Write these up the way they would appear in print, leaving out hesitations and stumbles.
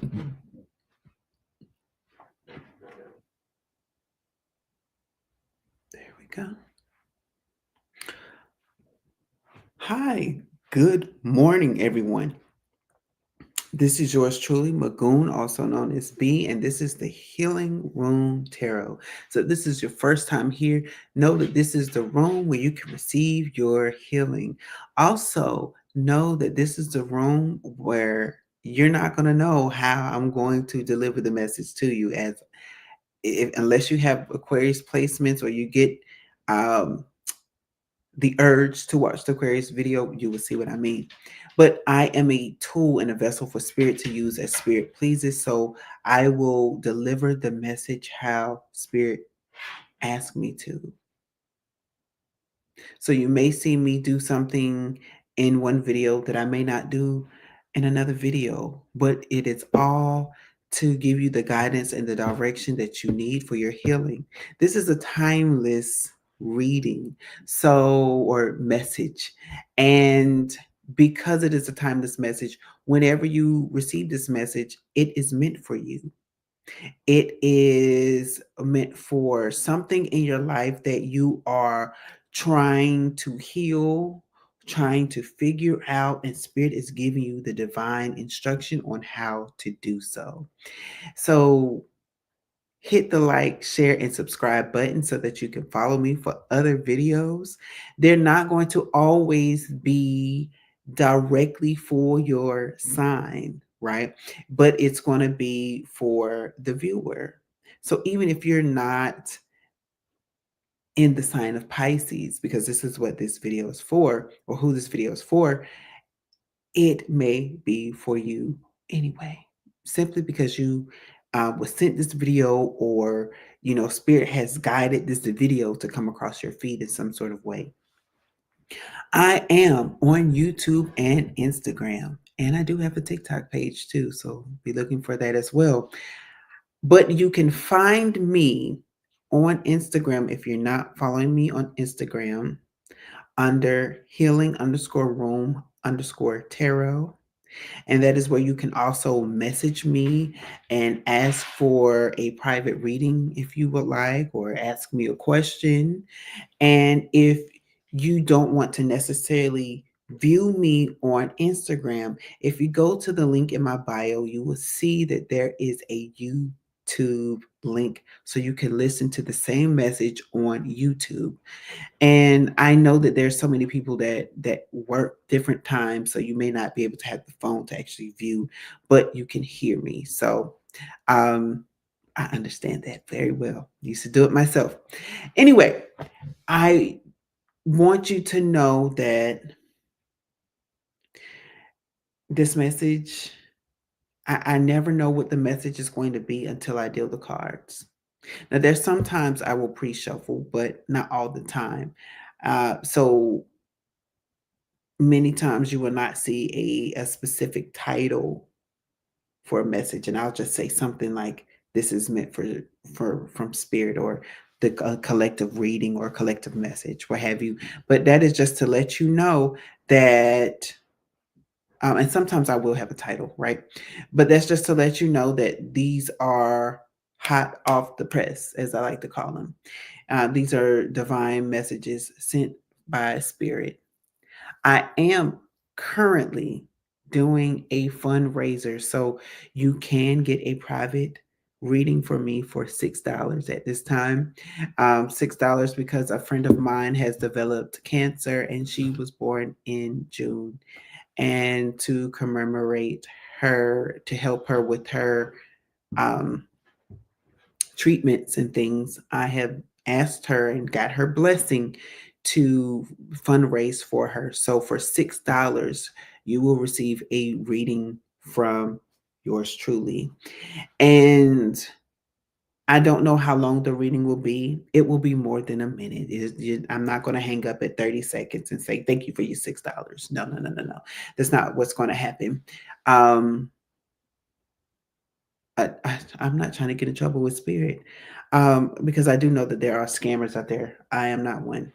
There we go. Hi, good morning, everyone. This is yours truly, Magoon, also known as B, and this is the Healing Room Tarot. So, this is your first time here. Know that this is the room where you can receive your healing. Also, know that this is the room where you're not going to know how I'm going to deliver the message to you, as unless you have Aquarius placements or you get um, the urge to watch the Aquarius video, you will see what I mean. But I am a tool and a vessel for spirit to use as spirit pleases. So I will deliver the message how spirit asks me to. So you may see me do something in one video that I may not do in another video, but it is all to give you the guidance and the direction that you need for your healing. This is a timeless reading, so or message. And because it is a timeless message, whenever you receive this message, it is meant for you. It is meant for something in your life that you are trying to heal, trying to figure out, and Spirit is giving you the divine instruction on how to do so. So, hit the like, share, and subscribe button so that you can follow me for other videos. They're not going to always be directly for your sign, right? But it's going to be for the viewer. So even if you're not in the sign of Pisces, because this is what this video is for, or who this video is for, it may be for you anyway, simply because you was sent this video, or spirit has guided this video to come across your feed in some sort of way. I am on YouTube and Instagram, and I do have a TikTok page too, so be looking for that as well. But you can find me on Instagram if you're not following me on Instagram under healing_room_tarot. And that is where you can also message me and ask for a private reading if you would like, or ask me a question. And if you don't want to necessarily view me on Instagram, if you go to the link in my bio, you will see that there is a YouTube link so you can listen to the same message on YouTube. And I know that there's so many people that work different times, so you may not be able to have the phone to actually view, but you can hear me. So um, I understand that very well. Used to do it myself. Anyway, I want you to know that this message, I never know what the message is going to be until I deal the cards. Now, there's sometimes I will pre-shuffle, but not all the time. So many times you will not see a specific title for a message, and I'll just say something like, this is meant for from spirit, or the collective reading or collective message, what have you. But that is just to let you know that and sometimes I will have a title, right? But that's just to let you know that these are hot off the press, as I like to call them. These are divine messages sent by spirit. I am currently doing a fundraiser, so you can get a private reading for me for $6 at this time. $6 because a friend of mine has developed cancer and she was born in June. And to commemorate her, to help her with her um, treatments and things, I have asked her and got her blessing to fundraise for her. So for $6, you will receive a reading from yours truly. And I don't know how long the reading will be. It will be more than a minute. I'm not going to hang up at 30 seconds and say, thank you for your $6. No, no, no, no, no. That's not what's going to happen. Um, I'm not trying to get in trouble with spirit, because I do know that there are scammers out there. I am not one.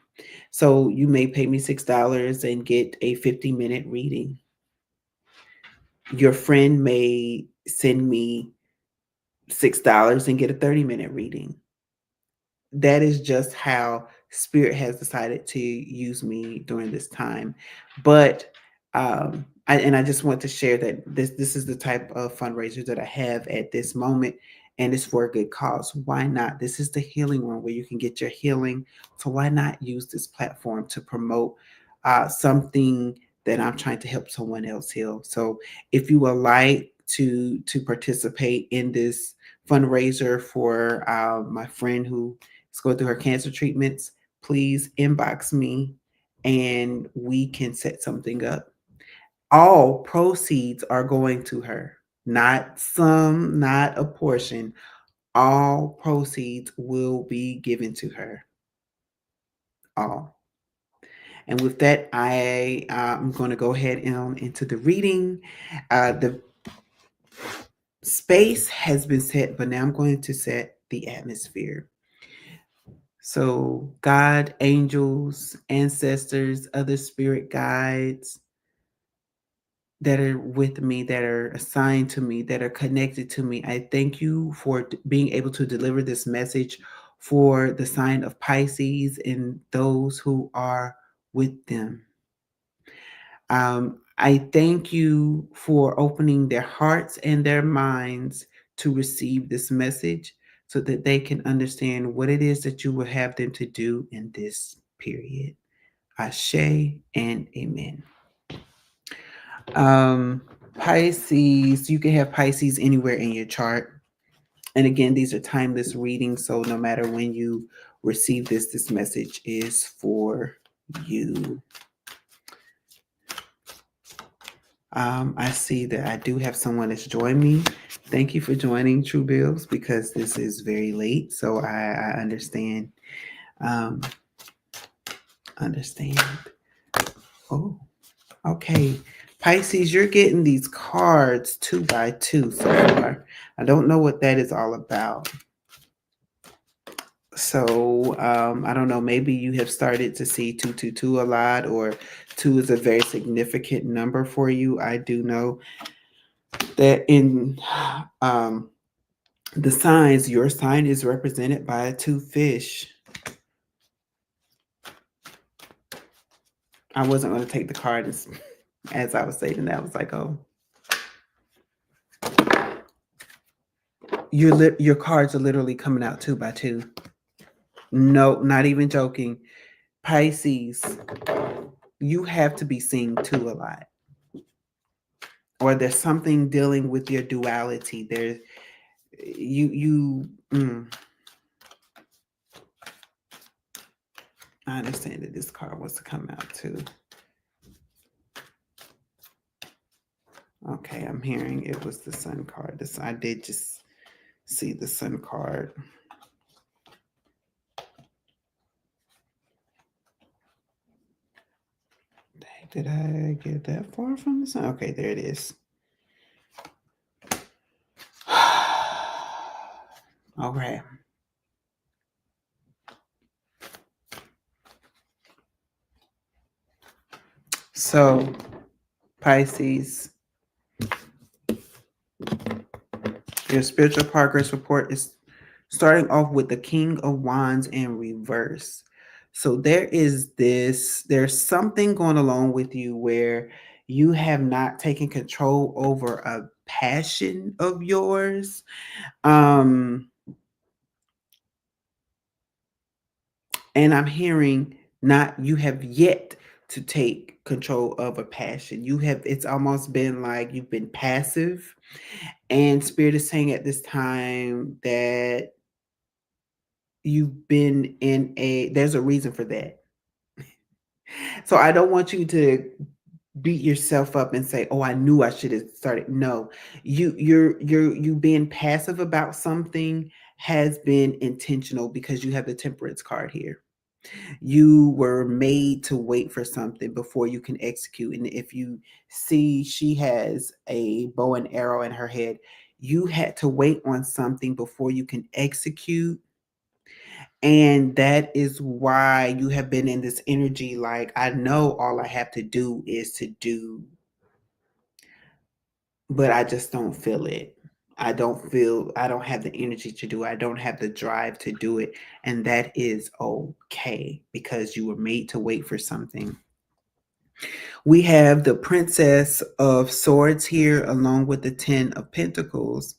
So you may pay me $6 and get a 50-minute reading. Your friend may send me $6 and get a 30-minute reading. That is just how spirit has decided to use me during this time. But I just want to share that this is the type of fundraiser that I have at this moment, and it's for a good cause. Why not? This is the healing room where you can get your healing. So why not use this platform to promote something that I'm trying to help someone else heal? So if you would like to participate in this fundraiser for my friend who is going through her cancer treatments, please inbox me and we can set something up. All proceeds are going to her, not some, not a portion. All proceeds will be given to her. All. And with that, I'm going to go ahead and into the reading. The space has been set, but now I'm going to set the atmosphere. So, God, angels, ancestors, other spirit guides that are with me, that are assigned to me, that are connected to me, I thank you for being able to deliver this message for the sign of Pisces and those who are with them. I thank you for opening their hearts and their minds to receive this message so that they can understand what it is that you will have them to do in this period. Ashe and amen. Um, Pisces, you can have Pisces anywhere in your chart. And again, these are timeless readings. So no matter when you receive this message is for you. I see that I do have someone that's joined me. Thank you for joining, True Bills, because this is very late. So I understand. Um, understand. Oh, okay. Pisces, you're getting these cards 2 by 2 so far. I don't know what that is all about. So I don't know. Maybe you have started to see 222 a lot, or 2 is a very significant number for you. I do know that in the signs, your sign is represented by 2 fish. I wasn't going to take the card as I was saying that. I was like, oh, your cards are literally coming out 2 by 2. No, not even joking. Pisces, you have to be seeing 2 a lot. Or there's something dealing with your duality. There's I understand that this card wants to come out too. Okay, I'm hearing it was the Sun card. I did just see the Sun card. Did I get that far from the Sun? Okay, there it is. Okay. So, Pisces, your spiritual progress report is starting off with the King of Wands in reverse. So there's something going along with you where you have not taken control over a passion of yours. And I'm hearing not you have yet to take control of a passion. It's almost been like you've been passive. And Spirit is saying at this time that you've been there's a reason for that. So I don't want you to beat yourself up and say, "Oh, I knew I should have started." No, you being passive about something has been intentional because you have the Temperance card here. You were made to wait for something before you can execute. And if you see, she has a bow and arrow in her head. You had to wait on something before you can execute. And that is why you have been in this energy like, I know all I have to do is to do but I just don't feel it. I don't have the energy to do it. I don't have the drive to do it. And that is okay because you were made to wait for something. We have the Princess of Swords here, along with the Ten of Pentacles.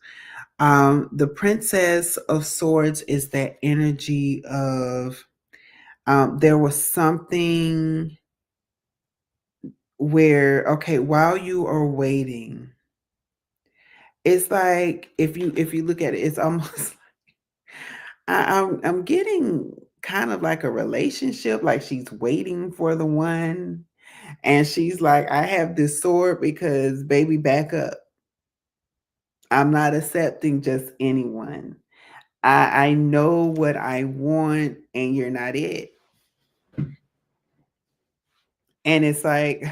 The Princess of Swords is that energy of there was something where, okay, while you are waiting, it's like if you look at it, it's almost I'm getting kind of like a relationship, like she's waiting for the one, and she's like, I have this sword because baby, back up. I'm not accepting just anyone. I know what I want, and you're not it. And it's like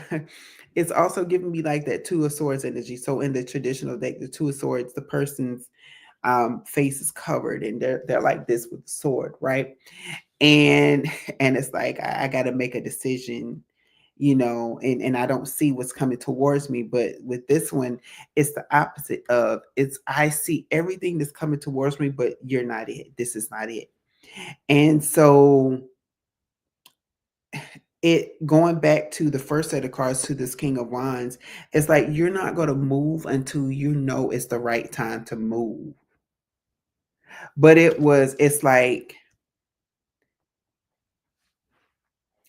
it's also giving me like that Two of Swords energy. So in the traditional deck, the Two of Swords, the person's face is covered, and they're like this with the sword, right? And and it's like I got to make a decision, and I don't see what's coming towards me. But with this one, it's the opposite of it's I see everything that's coming towards me, but you're not it. This is not it. And so it going back to the first set of cards to this King of Wands, it's like you're not going to move until you know it's the right time to move. But it's like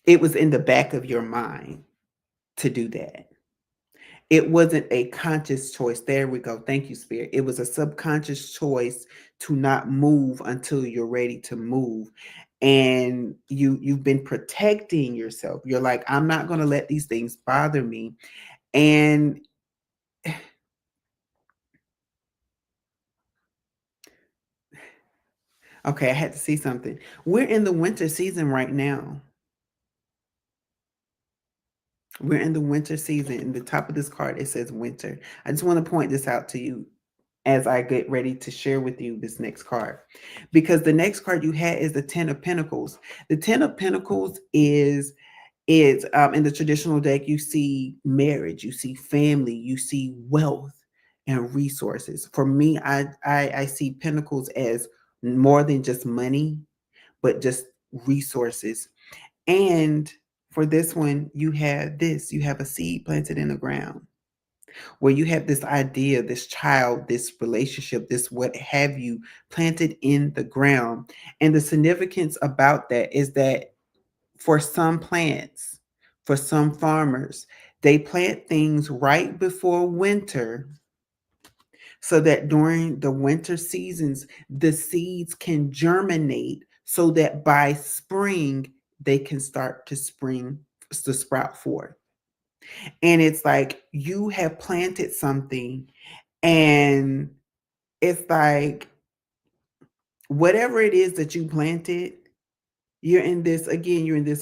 it was in the back of your mind to do that. It wasn't a conscious choice. There we go. Thank you, Spirit. It was a subconscious choice to not move until you're ready to move. And you've been protecting yourself. You're like, I'm not going to let these things bother me. And okay, I had to see something. We're in the winter season right now. We're in the winter season. In the top of this card, it says winter. I just want to point this out to you as I get ready to share with you this next card. Because the next card you had is the Ten of Pentacles. The Ten of Pentacles is in the traditional deck, you see marriage, you see family, you see wealth and resources. For me, I see pentacles as more than just money, but just resources. And for this one, you have a seed planted in the ground where you have this idea, this child, this relationship, this what have you planted in the ground. And the significance about that is that for some plants, for some farmers, they plant things right before winter so that during the winter seasons, the seeds can germinate so that by spring, they can start to sprout forth. And it's like you have planted something, and it's like whatever it is that you planted, you're in this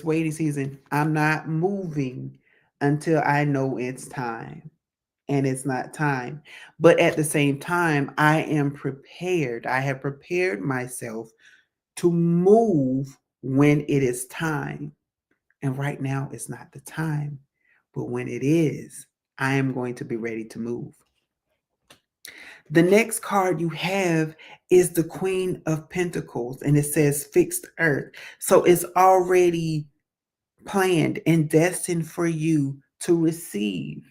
waiting season. I'm not moving until I know it's time. And it's not time. But at the same time, I am prepared. I have prepared myself to move when it is time. And right now, it's not the time. But when it is, I am going to be ready to move. The next card you have is the Queen of Pentacles, and it says fixed earth. So it's already planned and destined for you to receive.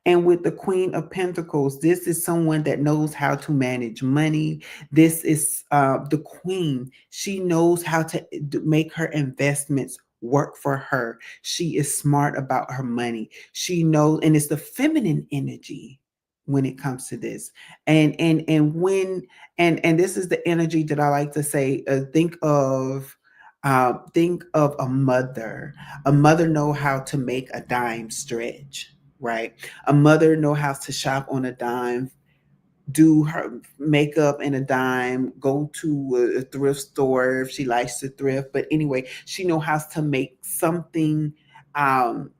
And with the Queen of Pentacles, this is someone that knows how to manage money. This is the Queen. She knows how to make her investments work for her. She is smart about her money. She knows, and it's the feminine energy when it comes to this. And when and this is the energy that I like to say. Think of a mother know how to make a dime stretch, right? A mother know how to shop on a dime, do her makeup in a dime, go to a thrift store if she likes to thrift. But anyway, she know how to make something.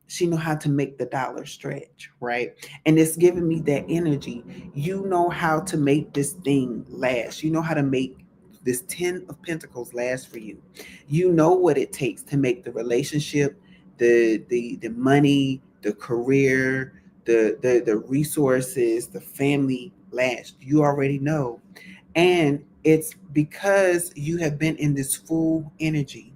She know how to make the dollar stretch, right? And it's giving me that energy. You know how to make this thing last. You know how to make this Ten of Pentacles last for you. You know what it takes to make the relationship, the money, the career, the resources, the family last. You already know. And it's because you have been in this full energy.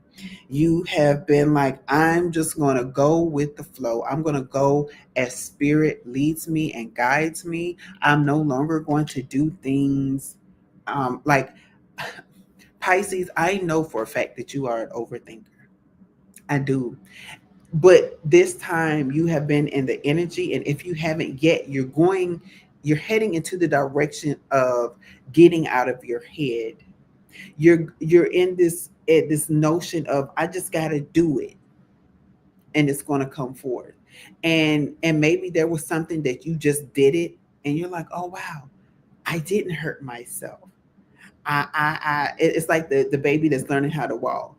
You have been like, I'm just going to go with the flow. I'm going to go as spirit leads me and guides me. I'm no longer going to do things like Pisces. I know for a fact that you are an overthinker. I do. But this time you have been in the energy, and if you haven't yet, you're heading into the direction of getting out of your head. You're in this notion of, I just got to do it, and it's going to come forth. And maybe there was something that you just did it, and you're like, oh wow, I didn't hurt myself. It's like the baby that's learning how to walk.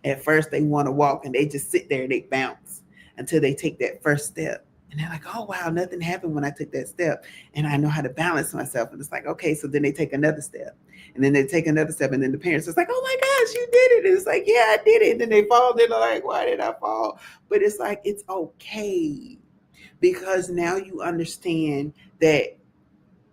At first they want to walk and they just sit there and they bounce until they take that first step. And they're like, oh wow, nothing happened when I took that step. And I know how to balance myself. And it's like, okay, so then they take another step. And then they take another step. And then the parents is like, oh my gosh, you did it. And it's like, yeah, I did it. And then they fall. They're like, why did I fall? But it's like, it's okay. Because now you understand that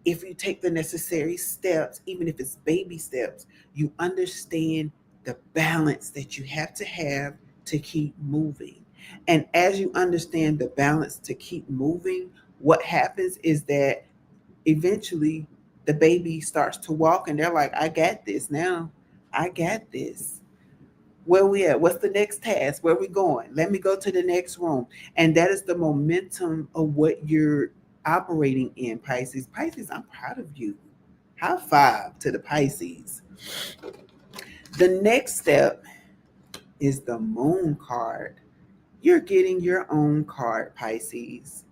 if you take the necessary steps, even if it's baby steps, you understand the balance that you have to keep moving. And as you understand the balance to keep moving, what happens is that eventually the baby starts to walk and they're like, I got this now. I got this. Where we at? What's the next task? Where we going? Let me go to the next room. And that is the momentum of what you're operating in, Pisces. Pisces, I'm proud of you. High five to the Pisces. The next step is the moon card. You're getting your own card, Pisces.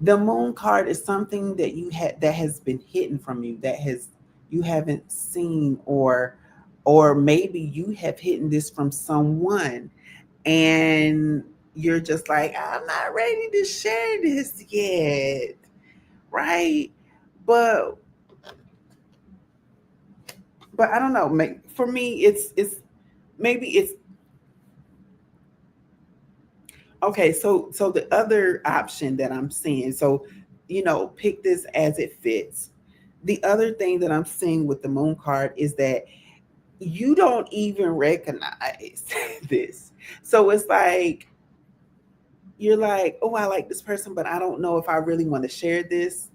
The moon card is something that you had that has been hidden from you, that has you haven't seen, or maybe you have hidden this from someone, and you're just like, I'm not ready to share this yet, right? But but I don't know. For me, it's maybe it's okay. So the other option that I'm seeing, so pick this as it fits. The other thing that I'm seeing with the moon card is that you don't even recognize this. So it's like you're like, oh, I like this person, but I don't know if I really want to share this,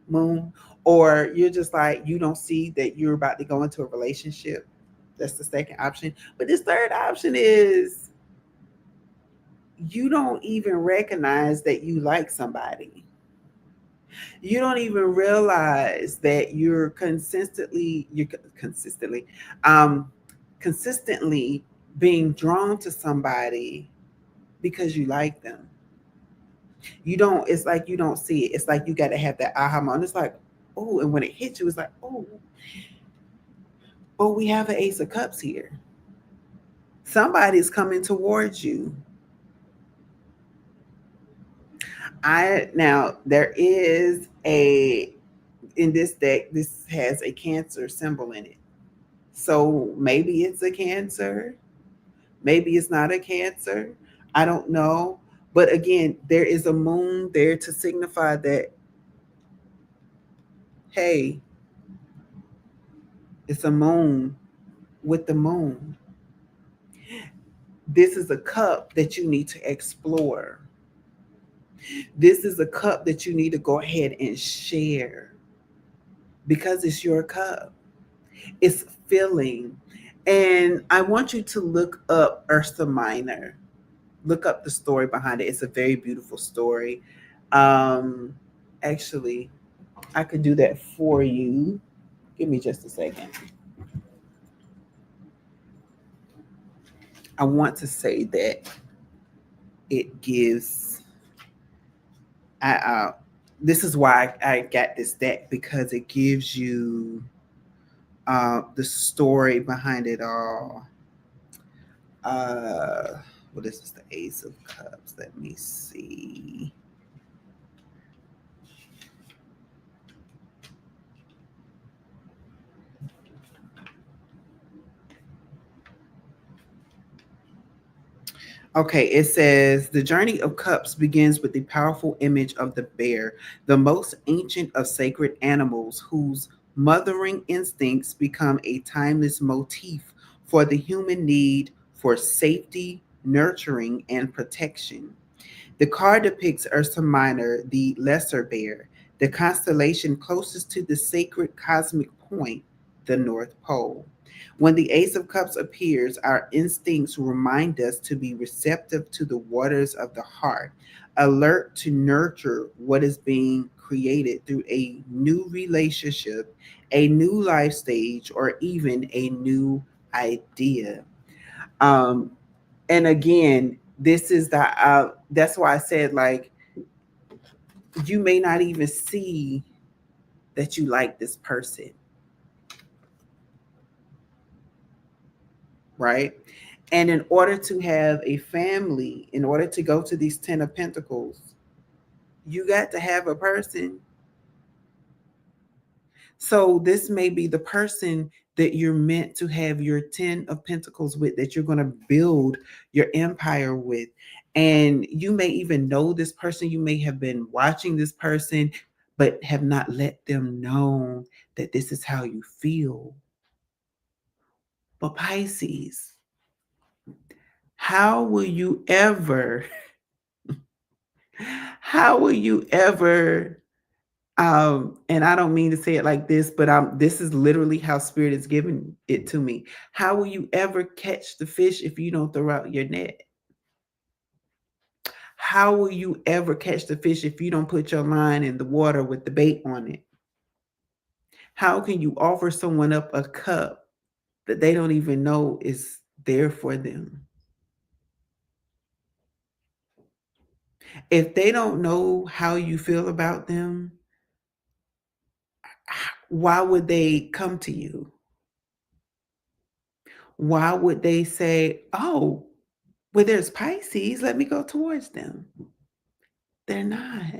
moon. Or you're just like, you don't see that you're about to go into a relationship. That's the second option. But this third option is you don't even recognize that you like somebody. You don't even realize that um consistently being drawn to somebody because you like them. You don't, it's like you don't see it. It's like you got to have that aha moment. It's like, oh, and when it hits you, it's like, oh, we have an ace of cups here. Somebody's coming towards you. I Now there is a in this deck, this has a cancer symbol in it. So maybe it's a cancer, maybe it's not a cancer. I don't know. But again, there is a moon there to signify that, hey, it's a moon with the moon. This is a cup that you need to explore. This is a cup that you need to go ahead and share because it's your cup. It's filling. And I want you to look up Ursa Minor. Look up the story behind it. It's a very beautiful story. Um, Actually, I could do that for you. Give me just a second. I want to say that it gives. This is why I got this deck, because it gives you the story behind it all. Uh, well, this is the Ace of Cups. Let me see. Okay, it says the journey of cups begins with the powerful image of the bear, the most ancient of sacred animals, whose mothering instincts become a timeless motif for the human need for safety, nurturing, and protection. The card depicts Ursa Minor, the lesser bear, the constellation closest to the sacred cosmic point, the North Pole. When the Ace of Cups appears, our instincts remind us to be receptive to the waters of the heart, alert to nurture what is being created through a new relationship, a new life stage, or even a new idea. Um, and again, this is the that's why I said, like, you may not even see that you like this person, right? And in order to have a family, in order to go to these 10 of pentacles, you got to have a person. So this may be the person that you're meant to have your 10 of pentacles with, that you're going to build your empire with. And you may even know this person, you may have been watching this person, but have not let them know that this is how you feel. But Pisces, how will you ever, how will you ever, and I don't mean to say it like this, but this is literally how spirit is giving it to me. How will you ever catch the fish if you don't throw out your net? How will you ever catch the fish if you don't put your line in the water with the bait on it? How can you offer someone up a cup that they don't even know is there for them? If they don't know how you feel about them, why would they come to you? Why would they say, oh, well, there's Pisces, let me go towards them? They're not.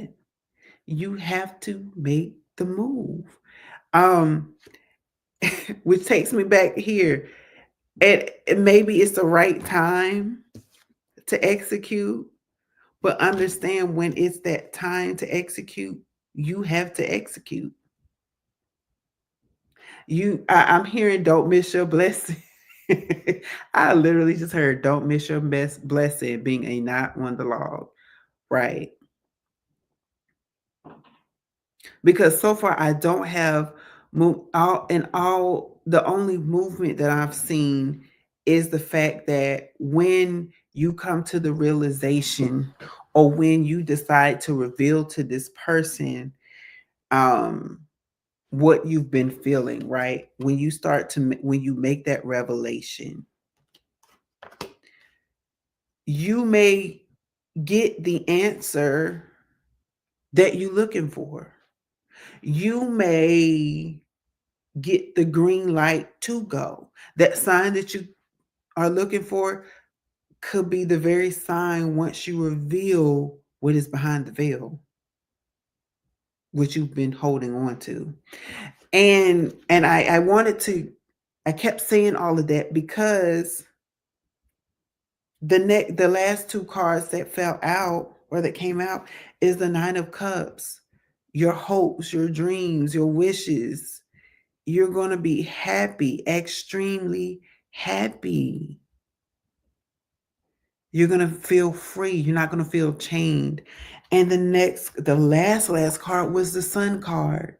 You have to make the move. Um, which takes me back here. And maybe it's the right time to execute, but understand when it's that time to execute, you have to execute. I'm hearing don't miss your blessing. I literally just heard don't miss your best blessing being a knot on the log. Right. Because so far I don't have all the only movement that I've seen is the fact that when you come to the realization, or when you decide to reveal to this person um what you've been feeling, right? When you start to when you make that revelation, you may get the answer that you're looking for. You may get the green light to go. That sign that you are looking for could be the very sign once you reveal what is behind the veil, which you've been holding on to. And I wanted to, I kept saying all of that because the last two cards that fell out or that came out is the Nine of Cups. Your hopes, your dreams, your wishes. You're going to be happy, extremely happy. You're going to feel free. You're not going to feel chained. And the last card was the Sun card,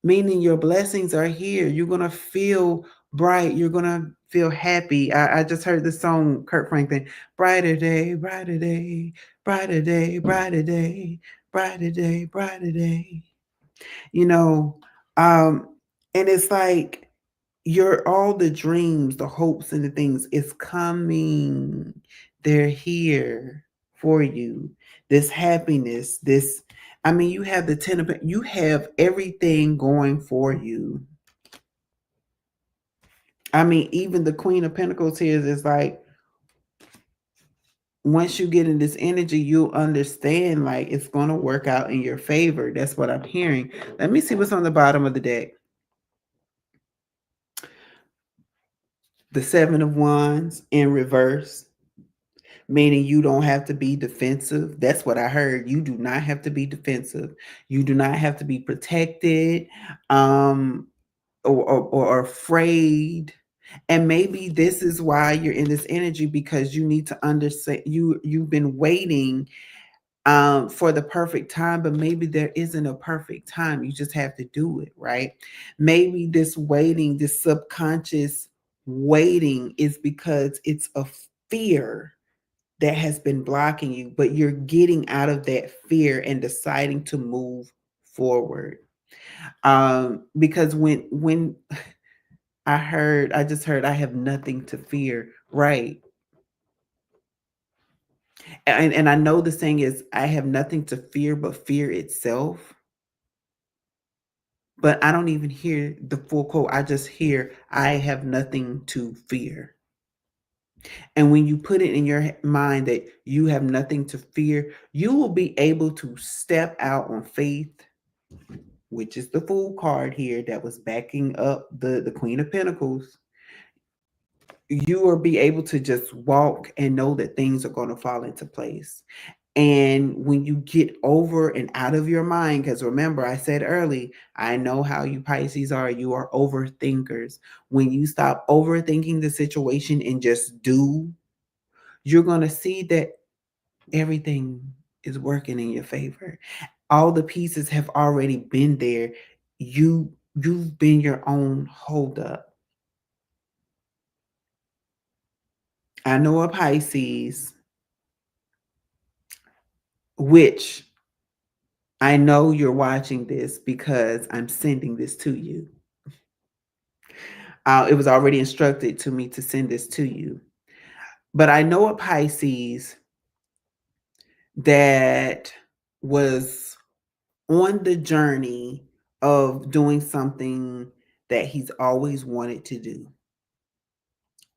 meaning your blessings are here. You're going to feel bright. You're going to feel happy. I just heard the song, Kurt Franklin, brighter day, brighter day, brighter day, brighter day, brighter day, brighter day. You know, and it's like all the dreams, the hopes and the things is coming. They're here for you. This happiness, I mean, you have the 10 of, you have everything going for you. I mean, even the Queen of Pentacles here is like, once you get in this energy, you'll understand like it's going to work out in your favor. That's what I'm hearing. Let me see what's on the bottom of the deck. The Seven of Wands in reverse. meaning you don't have to be defensive. That's what I heard. You do not have to be defensive. You do not have to be protected, um, or afraid. And maybe this is why you're in this energy, because you need to understand, you've been waiting for the perfect time, but maybe there isn't a perfect time. You just have to do it, right? Maybe this waiting, this subconscious waiting, is because it's a fear that has been blocking you, but you're getting out of that fear and deciding to move forward. Because when I just heard I have nothing to fear, right? And I know the saying is I have nothing to fear but fear itself. But I don't even hear the full quote. I just hear I have nothing to fear. And when you put it in your mind that you have nothing to fear, you will be able to step out on faith, which is the Fool card here that was backing up the Queen of Pentacles. You will be able to just walk and know that things are going to fall into place. And when you get over and out of your mind, because remember, I said early, I know how you Pisces are. You are overthinkers. When you stop overthinking the situation and just do, you're going to see that everything is working in your favor. All the pieces have already been there. You've been your own holdup. I know a Pisces, which I know you're watching this because I'm sending this to you. It was already instructed to me to send this to you. But I know a Pisces that was on the journey of doing something that he's always wanted to do,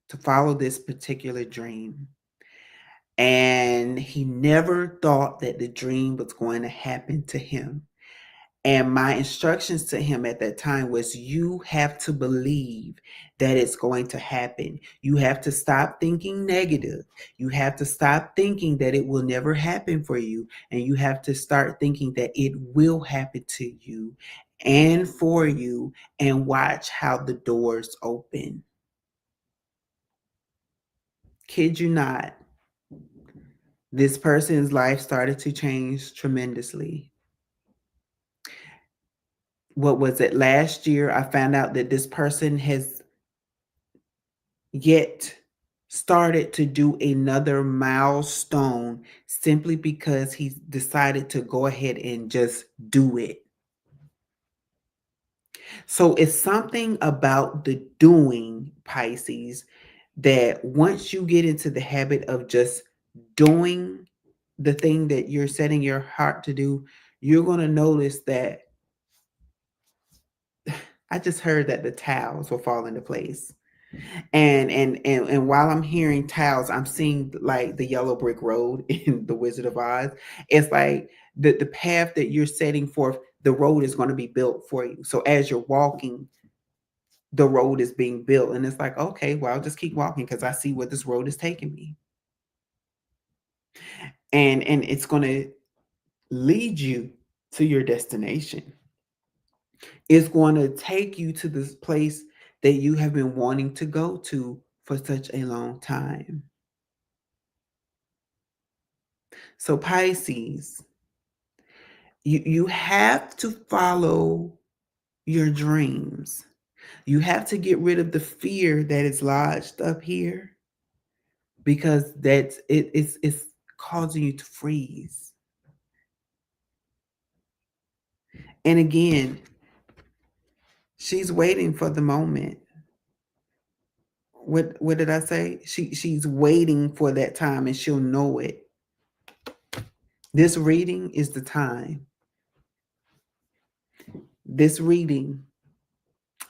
to follow this particular dream. And he never thought that the dream was going to happen to him. And my instructions to him at that time was, you have to believe that it's going to happen. You have to stop thinking negative. You have to stop thinking that it will never happen for you. And you have to start thinking that it will happen to you and for you, and watch how the doors open. Kid you not, this person's life started to change tremendously. What was it? Last year, I found out that this person has yet started to do another milestone simply because he decided to go ahead and just do it. So it's something about the doing, Pisces, that once you get into the habit of just doing the thing that you're setting your heart to do, you're going to notice that I just heard that the tiles will fall into place. And while I'm hearing tiles, I'm seeing like the yellow brick road in The Wizard of Oz. It's like the path that you're setting forth, the road is going to be built for you. So as you're walking, the road is being built. And it's like, okay, well, I'll just keep walking because I see where this road is taking me. And it's going to lead you to your destination. It's going to take you to this place that you have been wanting to go to for such a long time. So Pisces, you have to follow your dreams. You have to get rid of the fear that is lodged up here, because it's causing you to freeze. And again, she's waiting for the moment. What did I say? She's waiting for that time, and she'll know it. This reading is the time. This reading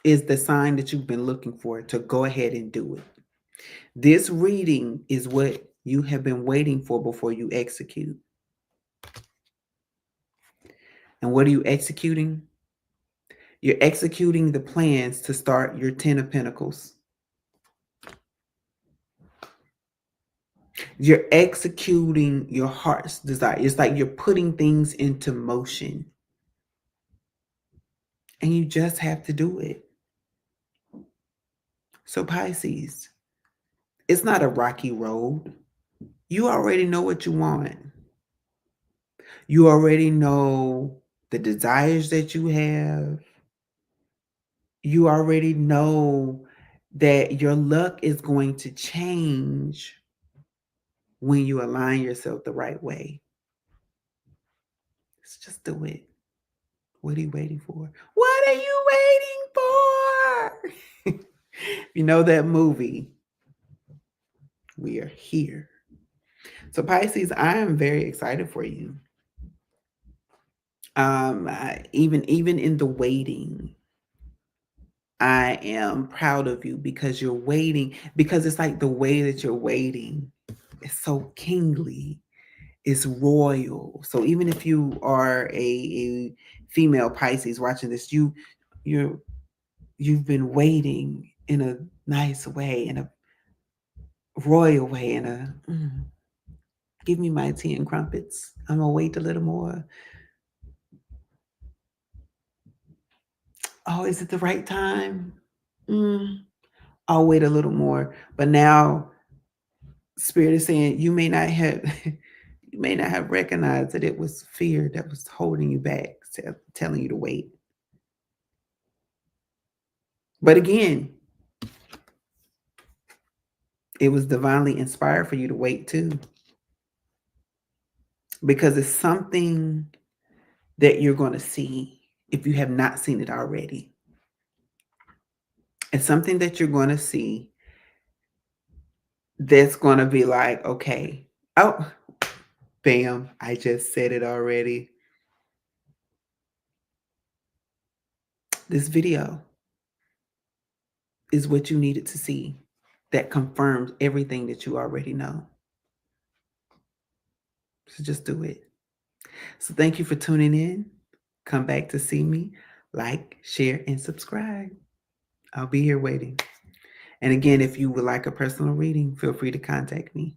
is the sign that you've been looking for to go ahead and do it. This reading is what you have been waiting for before you execute. And what are you executing? You're executing the plans to start your 10 of Pentacles. You're executing your heart's desire. It's like you're putting things into motion, and you just have to do it. So, Pisces, it's not a rocky road. You already know what you want. You already know the desires that you have. You already know that your luck is going to change when you align yourself the right way. Let's just do it. What are you waiting for? What are you waiting for? You know that movie, We Are Here. So Pisces, I am very excited for you. Even in the waiting, I am proud of you because you're waiting, because it's like the way that you're waiting is so kingly, it's royal. So even if you are a female Pisces watching this, you're you've been waiting in a nice way, in a royal way, in a give me my tea and crumpets. I'm gonna wait a little more. Oh, is it the right time? Mm, I'll wait a little more. But now Spirit is saying you may not have you may not have recognized that it was fear that was holding you back, telling you to wait. But again, it was divinely inspired for you to wait too, because it's something that you're going to see if you have not seen it already. It's something that you're going to see that's going to be like, okay, oh, bam, I just said it already. This video is what you needed to see that confirms everything that you already know. So just do it. So thank you for tuning in. Come back to see me. Like, share, and subscribe. I'll be here waiting. And again, if you would like a personal reading, feel free to contact me.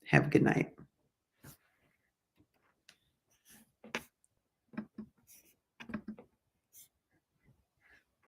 Have a good night.